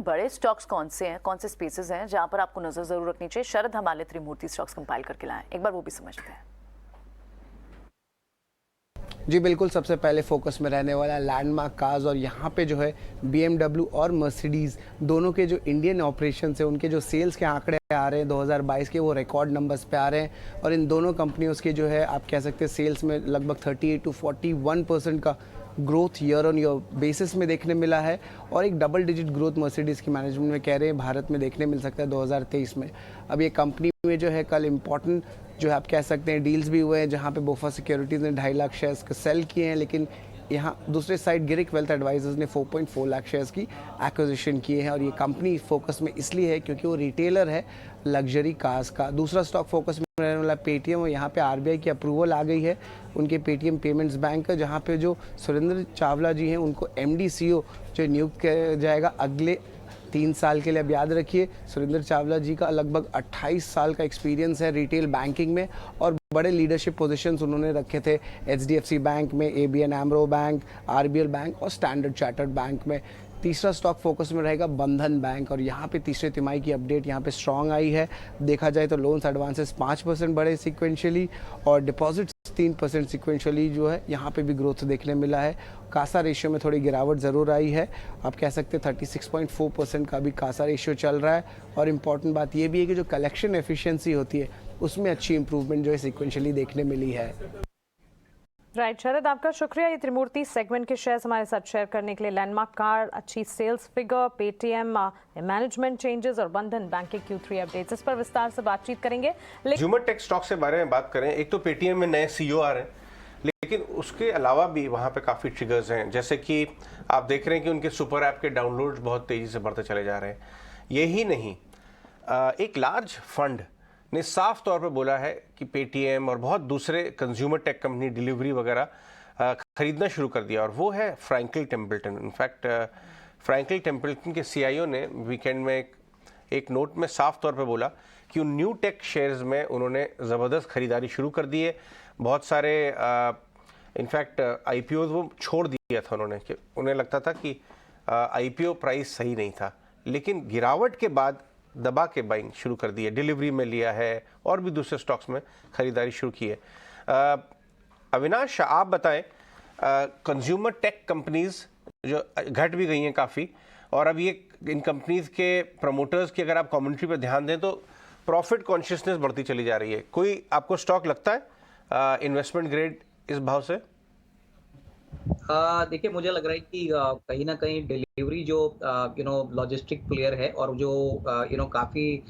बड़े स्टॉक्स कौन से हैं, कौन से स्पेसेस हैं जहां पर आपको नजर जरूर रखनी चाहिए? शरद हमारे त्रिमूर्ति स्टॉक्स कंपाइल करके लाएं, एक बार वो भी समझते हैं। जी बिल्कुल, सबसे पहले फोकस में रहने वाला लैंडमार्क कार्स, और यहाँ पे जो है BMW और मर्सिडीज़ दोनों के जो इंडियन ऑपरेशन है उनके जो सेल्स के आंकड़े आ रहे हैं 2022 के, वो रिकॉर्ड नंबर्स पे आ रहे हैं। और इन दोनों कंपनियों के जो है आप कह सकते हैं सेल्स में लगभग 38 to 41% का growth year on year basis में देखने मिला है। और एक डबल डिजिट ग्रोथ मर्सिडीज़ की मैनेजमेंट में कह रहे हैं भारत में देखने मिल सकता है 2023 में। अब ये कंपनी में जो है कल इम्पॉर्टेंट जो है आप कह सकते हैं डील्स भी हुए हैं, जहाँ पे बोफा सिक्योरिटीज़ ने 2.5 लाख शेयर्स को सेल किए हैं, लेकिन यहाँ दूसरे साइड गिरिक वेल्थ एडवाइजर्स ने 4.4 लाख शेयर्स की एक्विजिशन किए हैं। और ये कंपनी फोकस में इसलिए है क्योंकि वो रिटेलर है लग्जरी कार्स का। दूसरा स्टॉक फोकस में रहने वाला पेटीएम, और यहाँ पे RBI की अप्रूवल आ गई है उनके पेटीएम पेमेंट्स बैंक का, जहाँ पे जो सुरेंद्र चावला जी हैं उनको MD CEO जो नियुक्त किया जाएगा अगले 3 साल के लिए। अब याद रखिए सुरेंद्र चावला जी का लगभग 28 साल का एक्सपीरियंस है रिटेल बैंकिंग में, और बड़े लीडरशिप पोजीशंस उन्होंने रखे थे HDFC बैंक में, ABN AMRO bank, RBL bank और स्टैंडर्ड चार्टर्ड बैंक में। तीसरा स्टॉक फोकस में रहेगा बंधन बैंक, और यहाँ पे तीसरे तिमाही की अपडेट यहाँ पे स्ट्रांग आई है। देखा जाए तो लोन्स एडवांसेस 5% बढ़े सिक्वेंशियली, और डिपॉजिट्स 3% सिक्वेंशियली जो है यहाँ पे भी ग्रोथ देखने मिला है। कासा रेशियो में थोड़ी गिरावट ज़रूर आई है, आप कह सकते हैं 36.4% का भी कासा रेशियो चल रहा है। और इम्पॉर्टेंट बात ये भी है कि जो कलेक्शन एफिशिएंसी होती है उसमें अच्छी इंप्रूवमेंट जो है सिक्वेंशियली देखने मिली है। राइट शरद, आपका शुक्रिया ये त्रिमूर्ति सेगमेंट के शेयर्स हमारे साथ शेयर करने के लिए। लैंडमार्क कार अच्छी sales figure, Paytm management changes और बंधन बैंक के Q3 अपडेट्स, इस पर विस्तार से बातचीत करेंगे। कंज्यूमर टेक स्टॉक से बारे में बात करें, एक तो पेटीएम में नए CEO आ रहे हैं, लेकिन उसके अलावा भी वहाँ पे काफ़ी ट्रिगर्स हैं, जैसे कि आप देख रहे हैं कि उनके सुपर ऐप के डाउनलोड्स बहुत तेज़ी से बढ़ते चले जा रहे हैं। यही नहीं, एक लार्ज फंड ने साफ तौर पे बोला है कि पेटीएम और बहुत दूसरे कंज्यूमर टेक कंपनी डिलीवरी वगैरह खरीदना शुरू कर दिया, और वो है Franklin Templeton. In fact Franklin Templeton के CIO ने वीकेंड में एक नोट में साफ तौर पे बोला कि उन न्यू टेक शेयर्स में उन्होंने ज़बरदस्त खरीदारी शुरू कर दी है। बहुत सारे इनफैक्ट IPOs वो छोड़ दिया था उन्होंने, कि उन्हें लगता था कि IPO प्राइस सही नहीं था, लेकिन गिरावट के बाद दबा के बाइंग शुरू कर दी है। डिलीवरी में लिया है और भी दूसरे स्टॉक्स में खरीदारी शुरू की है। अविनाश, आप बताएं, कंज्यूमर टेक कंपनीज जो घट भी गई हैं काफ़ी, और अब ये इन कंपनीज के प्रमोटर्स की अगर आप कमेंट्री पर ध्यान दें तो प्रॉफिट कॉन्शियसनेस बढ़ती चली जा रही है। कोई आपको स्टॉक लगता है इन्वेस्टमेंट ग्रेड इस भाव से? देखिए, मुझे लग रहा है कि कहीं ना कहीं डिलीवरी जो लॉजिस्टिक प्लेयर है और जो काफ़ी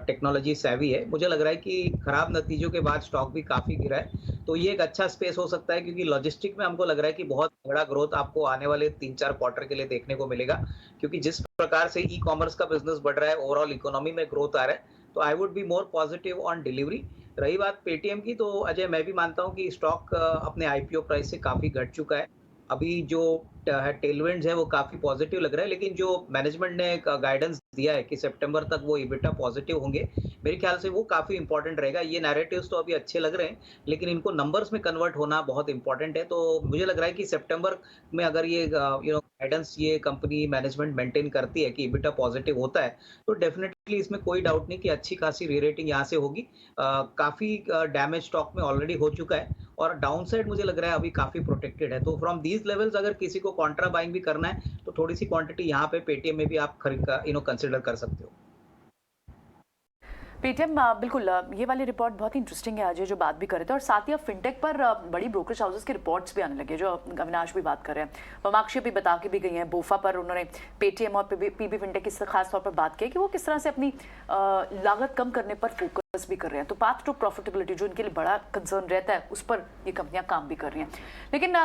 टेक्नोलॉजी सेवी है, मुझे लग रहा है कि खराब नतीजों के बाद स्टॉक भी काफ़ी गिरा है। तो ये एक अच्छा स्पेस हो सकता है, क्योंकि लॉजिस्टिक में हमको लग रहा है कि बहुत बड़ा ग्रोथ आपको आने वाले 3-4 क्वार्टर के लिए देखने को मिलेगा, क्योंकि जिस प्रकार से ई-कॉमर्स का बिजनेस बढ़ रहा है, ओवरऑल इकोनॉमी में ग्रोथ आ रहा है, तो I would be more positive on delivery. रही बात पेटीएम की, तो अजय, मैं भी मानता हूँ कि स्टॉक अपने IPO प्राइस से काफ़ी घट चुका है। अभी जो टेलविंड्स है वो काफी पॉजिटिव लग रहा है, लेकिन जो मैनेजमेंट ने गाइडेंस दिया है कि सितंबर तक वो EBITDA पॉजिटिव होंगे, मेरे ख्याल से वो काफी इंपॉर्टेंट रहेगा। ये नैरेटिव्स तो अभी अच्छे लग रहे हैं, लेकिन इनको नंबर्स में कन्वर्ट होना बहुत इंपॉर्टेंट है। तो मुझे लग रहा है कि सितंबर में अगर ये गाइडेंस ये कंपनी मैनेजमेंट मेंटेन करती है कि EBITDA पॉजिटिव होता है, तो डेफिनेटली इसमें कोई डाउट नहीं कि अच्छी खासी री-रेटिंग यहाँ से होगी। काफी डैमेज स्टॉक में ऑलरेडी हो चुका है, और डाउन साइड मुझे लग रहा है अभी काफी प्रोटेक्टेड है। तो फ्रॉम दीज लेवल्स अगर किसी को कॉन्ट्रा बाइंग भी करना है, तो थोड़ी सी क्वांटिटी यहाँ पे पेटीएम में भी आप कंसिडर कर सकते हो। पेटीएम बिल्कुल, ये वाली रिपोर्ट बहुत ही इंटरेस्टिंग है आज, ये जो बात भी कर रहे थे। और साथ ही अब फिनटेक पर बड़ी ब्रोकरेज हाउसेस की रिपोर्ट्स भी आने लगे, जो अविनाश भी बात कर रहे हैं। वमाक्षी भी बता के भी गई हैं, बोफा पर उन्होंने पेटीएम और PB फिनटेक की खास तौर पर बात की कि वो किस तरह से अपनी लागत कम करने पर फोकस भी कर रहे हैं। तो पाथ टू प्रॉफिटेबिलिटी जो इनके लिए बड़ा कंसर्न रहता है, उस पर ये कंपनियां काम भी कर रही हैं। लेकिन